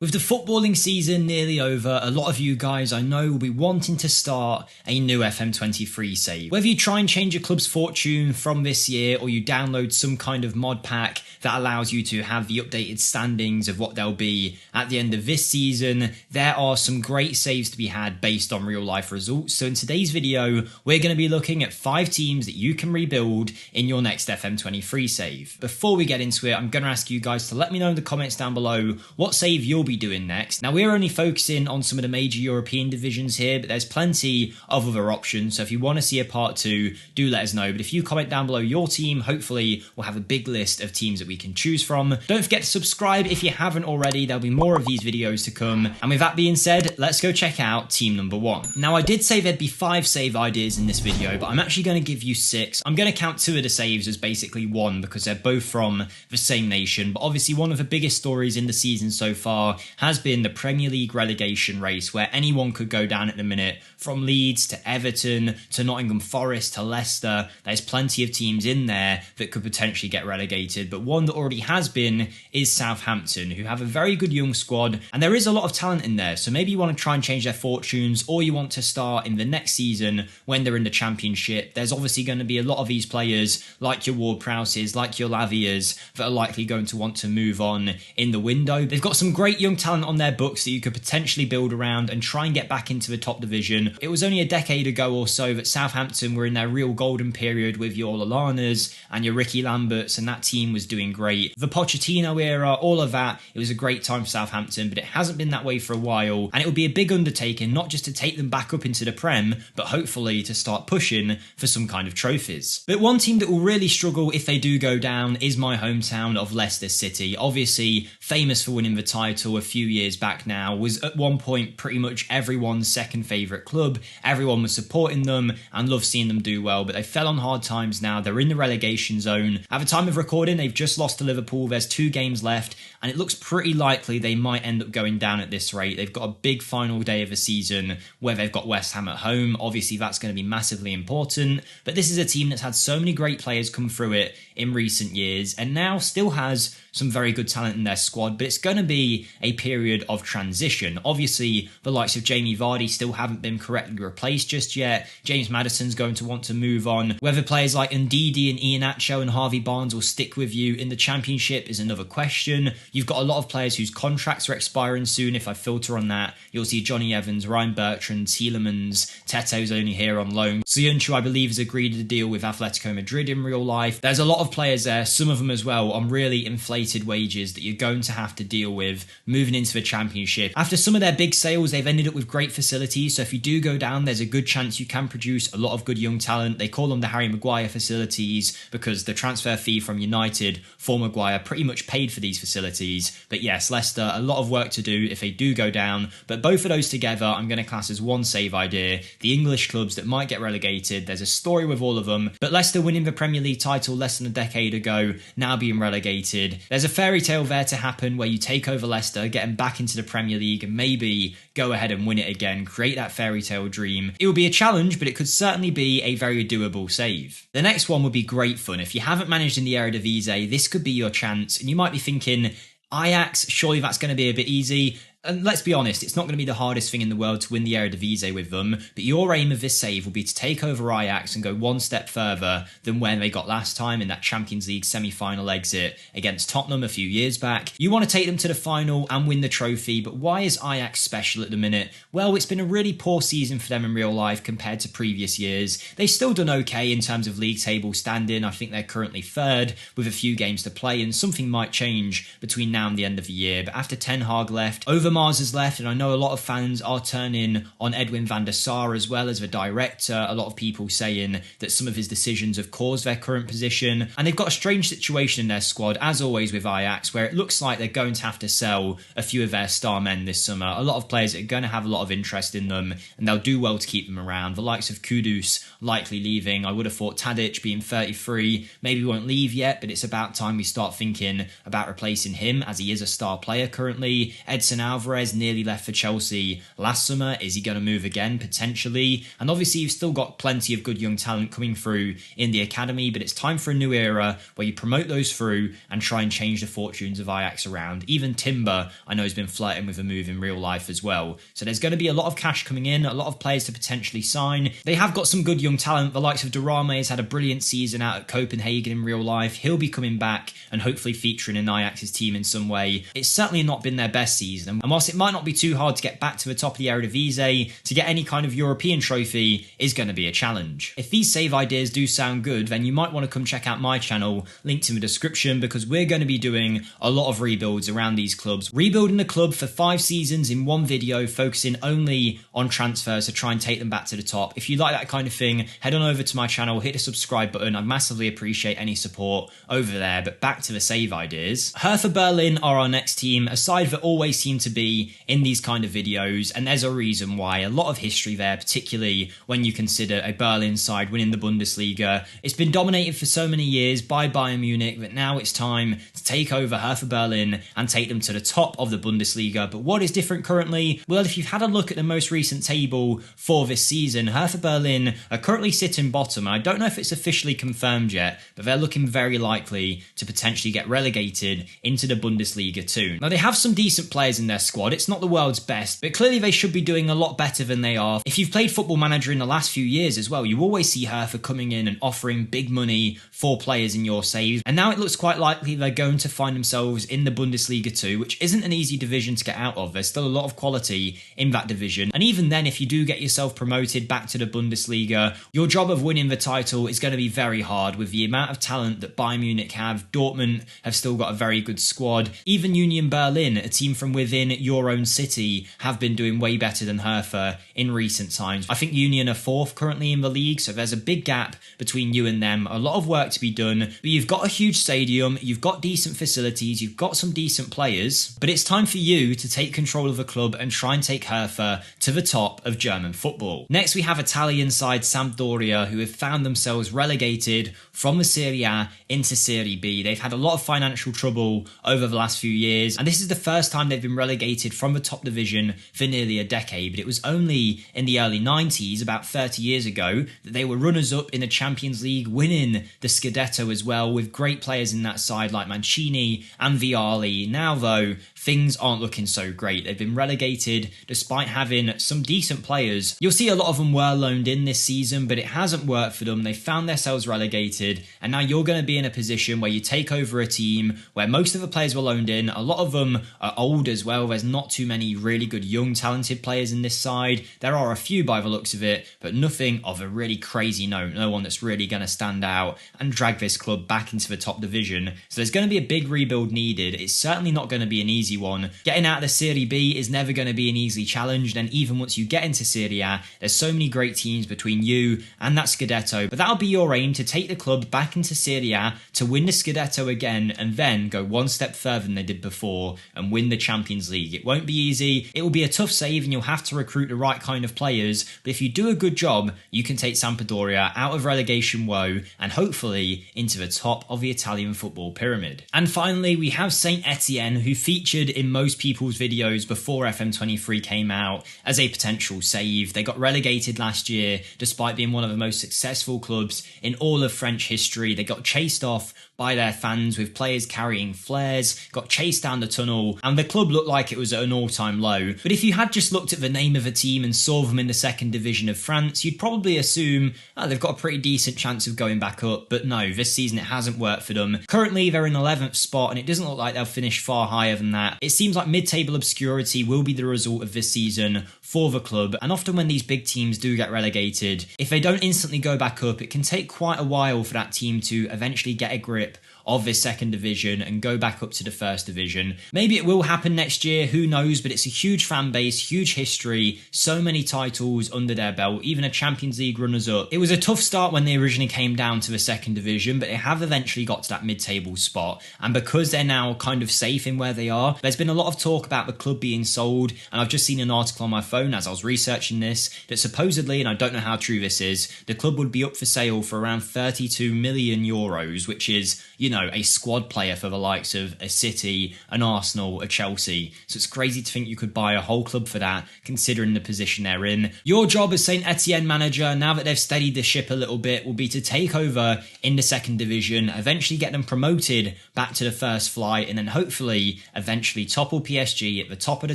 With the footballing season nearly over, a lot of you guys I know will be wanting to start a new FM23 save. Whether you try and change your club's fortune from this year or you download some kind of mod pack that allows you to have the updated standings of what they'll be at the end of this season, there are some great saves to be had based on real life results. So in today's video, we're going to be looking at 5 teams that you can rebuild in your next FM23 save. Before we get into it, I'm going to ask you guys to let me know in the comments down below what save you'll be doing next. Now, we're only focusing on some of the major European divisions here, but there's plenty of other options. So if you want to see a part 2, do let us know. But if you comment down below your team, hopefully we'll have a big list of teams that we can choose from. Don't forget to subscribe if you haven't already. There'll be more of these videos to come. And with that being said, let's go check out team number 1. Now, I did say there'd be 5 save ideas in this video, but I'm actually going to give you 6. I'm going to count 2 of the saves as basically 1 because they're both from the same nation. But obviously one of the biggest stories in the season so far has been the Premier League relegation race, where anyone could go down at the minute, from Leeds to Everton to Nottingham Forest to Leicester. There's plenty of teams in there that could potentially get relegated, but one that already has been is Southampton, who have a very good young squad, and there is a lot of talent in there. So maybe you want to try and change their fortunes, or you want to start in the next season when they're in the Championship. There's obviously going to be a lot of these players, like your Ward-Prowses, like your Lavias, that are likely going to want to move on in the window. They've got some great young talent on their books that you could potentially build around and try and get back into the top division. It was only a decade ago or so that Southampton were in their real golden period with your Lallanas and your Ricky Lamberts, and that team was doing great. The Pochettino era, all of that, it was a great time for Southampton, but it hasn't been that way for a while, and it would be a big undertaking, not just to take them back up into the Prem, but hopefully to start pushing for some kind of trophies. But one team that will really struggle if they do go down is my hometown of Leicester City. Obviously famous for winning the title a few years back now, was at one point pretty much everyone's second favourite club. Everyone was supporting them and loved seeing them do well, but they fell on hard times now. They're in the relegation zone. At the time of recording, they've just lost to Liverpool. There's 2 games left, and it looks pretty likely they might end up going down at this rate. They've got a big final day of the season where they've got West Ham at home. Obviously, that's going to be massively important, but this is a team that's had so many great players come through it in recent years, and now still has some very good talent in their squad, but it's going to be a period of transition. Obviously, the likes of Jamie Vardy still haven't been correctly replaced just yet. James Maddison's going to want to move on. Whether players like Ndidi and Iheanacho and Harvey Barnes will stick with you in the Championship is another question. You've got a lot of players whose contracts are expiring soon. If I filter on that, you'll see Johnny Evans, Ryan Bertrand, Tielemans, Teto's only here on loan. Soyuncu, I believe, has agreed to deal with Atletico Madrid in real life. There's a lot of players there, some of them as well on really inflated wages that you're going to have to deal with moving into the Championship. After some of their big sales, they've ended up with great facilities, so if you do go down, there's a good chance you can produce a lot of good young talent. They call them the Harry Maguire facilities because the transfer fee from United for Maguire pretty much paid for these facilities. But yes, Leicester, a lot of work to do if they do go down, but both of those together I'm going to class as one save idea. The English clubs that might get relegated, there's a story with all of them, but Leicester winning the Premier League title less than a decade ago, now being relegated. There's a fairy tale there to happen where you take over Leicester, get them back into the Premier League, and maybe go ahead and win it again, create that fairy tale dream. It will be a challenge, but it could certainly be a very doable save. The next one would be great fun. If you haven't managed in the Eredivisie, this could be your chance, and you might be thinking, Ajax, surely that's going to be a bit easy. And let's be honest, it's not going to be the hardest thing in the world to win the Eredivisie with them, but your aim of this save will be to take over Ajax and go one step further than when they got last time in that Champions League semi-final exit against Tottenham a few years back. You want to take them to the final and win the trophy, but why is Ajax special at the minute? Well, it's been a really poor season for them in real life compared to previous years. They've still done okay in terms of league table standing. I think they're currently 3rd with a few games to play, and something might change between now and the end of the year. But after Ten Hag left, Overmars has left, and I know a lot of fans are turning on Edwin van der Sar as well as the director. A lot of people saying that some of his decisions have caused their current position, and they've got a strange situation in their squad, as always with Ajax, where it looks like they're going to have to sell a few of their star men this summer. A lot of players that are going to have a lot of interest in them, and they'll do well to keep them around. The likes of Kudus likely leaving. I would have thought Tadic, being 33, maybe won't leave yet, but it's about time we start thinking about replacing him, as he is a star player currently. Edson Alvarez Alvarez nearly left for Chelsea last summer. Is he going to move again? Potentially. And obviously you've still got plenty of good young talent coming through in the academy, but it's time for a new era where you promote those through and try and change the fortunes of Ajax around. Even Timber, I know, has been flirting with a move in real life as well. So there's going to be a lot of cash coming in, a lot of players to potentially sign. They have got some good young talent. The likes of Durame has had a brilliant season out at Copenhagen in real life. He'll be coming back and hopefully featuring in Ajax's team in some way. It's certainly not been their best season, and whilst it might not be too hard to get back to the top of the Eredivisie, to get any kind of European trophy is going to be a challenge. If these save ideas do sound good, then you might want to come check out my channel, linked in the description, because we're going to be doing a lot of rebuilds around these clubs. Rebuilding the club for 5 seasons in one video, focusing only on transfers to try and take them back to the top. If you like that kind of thing, head on over to my channel, hit the subscribe button. I'd massively appreciate any support over there. But back to the save ideas. Hertha Berlin are our next team, a side that always seem to be in these kind of videos, and there's a reason why. A lot of history there, particularly when you consider a Berlin side winning the Bundesliga. It's been dominated for so many years by Bayern Munich that now it's time to take over Hertha Berlin and take them to the top of the Bundesliga. But what is different currently? Well, if you've had a look at the most recent table for this season, Hertha Berlin are currently sitting bottom. I don't know if it's officially confirmed yet, but they're looking very likely to potentially get relegated into the Bundesliga too. Now, they have some decent players in their squad. It's not the world's best, but clearly they should be doing a lot better than they are. If you've played Football Manager in the last few years as well, you always see Hertha coming in and offering big money for players in your saves. And now it looks quite likely they're going to find themselves in the Bundesliga too, which isn't an easy division to get out of. There's still a lot of quality in that division. And even then, if you do get yourself promoted back to the Bundesliga, your job of winning the title is going to be very hard with the amount of talent that Bayern Munich have. Dortmund have still got a very good squad. Even Union Berlin, a team from within your own city, have been doing way better than Hertha in recent times. I think Union are 4th currently in the league, so there's a big gap between you and them. A lot of work to be done, but you've got a huge stadium, you've got decent facilities, you've got some decent players, but it's time for you to take control of the club and try and take Hertha to the top of German football. Next, we have Italian side Sampdoria, who have found themselves relegated from the Serie A into Serie B. They've had a lot of financial trouble over the last few years, and this is the first time they've been relegated from the top division for nearly a decade. But it was only in the early 90s, about 30 years ago, that they were runners-up in the Champions League, winning the Scudetto as well, with great players in that side like Mancini and Vialli. Now though, things aren't looking so great. They've been relegated despite having some decent players. You'll see a lot of them were loaned in this season, but it hasn't worked for them. They found themselves relegated, and now you're going to be in a position where you take over a team where most of the players were loaned in. A lot of them are old as well. There's not too many really good young talented players in this side. There are a few by the looks of it, but nothing of a really crazy note. No one that's really going to stand out and drag this club back into the top division. So there's going to be a big rebuild needed. It's certainly not going to be an easy one. Getting out of the Serie B is never going to be an easy challenge. And even once you get into Serie A, there's so many great teams between you and that Scudetto. But that'll be your aim, to take the club back into Serie A, to win the Scudetto again, and then go one step further than they did before and win the Champions League. It won't be easy. It will be a tough save and you'll have to recruit the right kind of players. But if you do a good job, you can take Sampdoria out of relegation woe and hopefully into the top of the Italian football pyramid. And finally, we have St Etienne, who featured in most people's videos before FM23 came out as a potential save. They got relegated last year despite being one of the most successful clubs in all of French history. They got chased off by their fans with players carrying flares, got chased down the tunnel, and the club looked like it was at an all-time low. But if you had just looked at the name of the team and saw them in the 2nd division of France, you'd probably assume they've got a pretty decent chance of going back up. But no, this season it hasn't worked for them. Currently they're in 11th spot, and it doesn't look like they'll finish far higher than that. It seems like mid-table obscurity will be the result of this season for the club, and often when these big teams do get relegated, if they don't instantly go back up, it can take quite a while for that team to eventually get a grip of this 2nd division and go back up to the 1st division. Maybe it will happen next year, who knows, but it's a huge fan base, huge history, so many titles under their belt, even a Champions League runners-up. It was a tough start when they originally came down to the 2nd division, but they have eventually got to that mid-table spot, and because they're now kind of safe in where they are, there's been a lot of talk about the club being sold, and I've just seen an article on my phone as I was researching this, that supposedly, and I don't know how true this is, the club would be up for sale for around 32 million euros, which is, a squad player for the likes of a City, an Arsenal, a Chelsea. So it's crazy to think you could buy a whole club for that, considering the position they're in. Your job as St. Etienne manager, now that they've steadied the ship a little bit, will be to take over in the second division, eventually get them promoted back to the first flight, and then hopefully eventually topple PSG at the top of the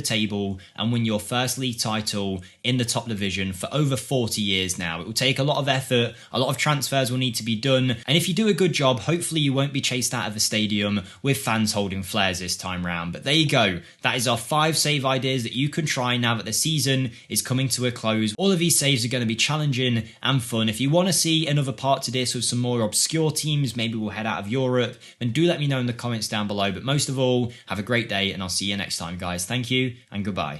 table and win your first league title in the top division for over 40 years now. It will take a lot of effort, a lot of transfers will need to be done, and if you do a good job, hopefully you won't be chased out of the stadium with fans holding flares this time round. But there you go, that is our 5 save ideas that you can try now that the season is coming to a close. All of these saves are going to be challenging and fun. If you want to see another part to this with some more obscure teams, maybe we'll head out of Europe, then do let me know in the comments down below. But most of all, have a great day and I'll see you next time, guys. Thank you and goodbye.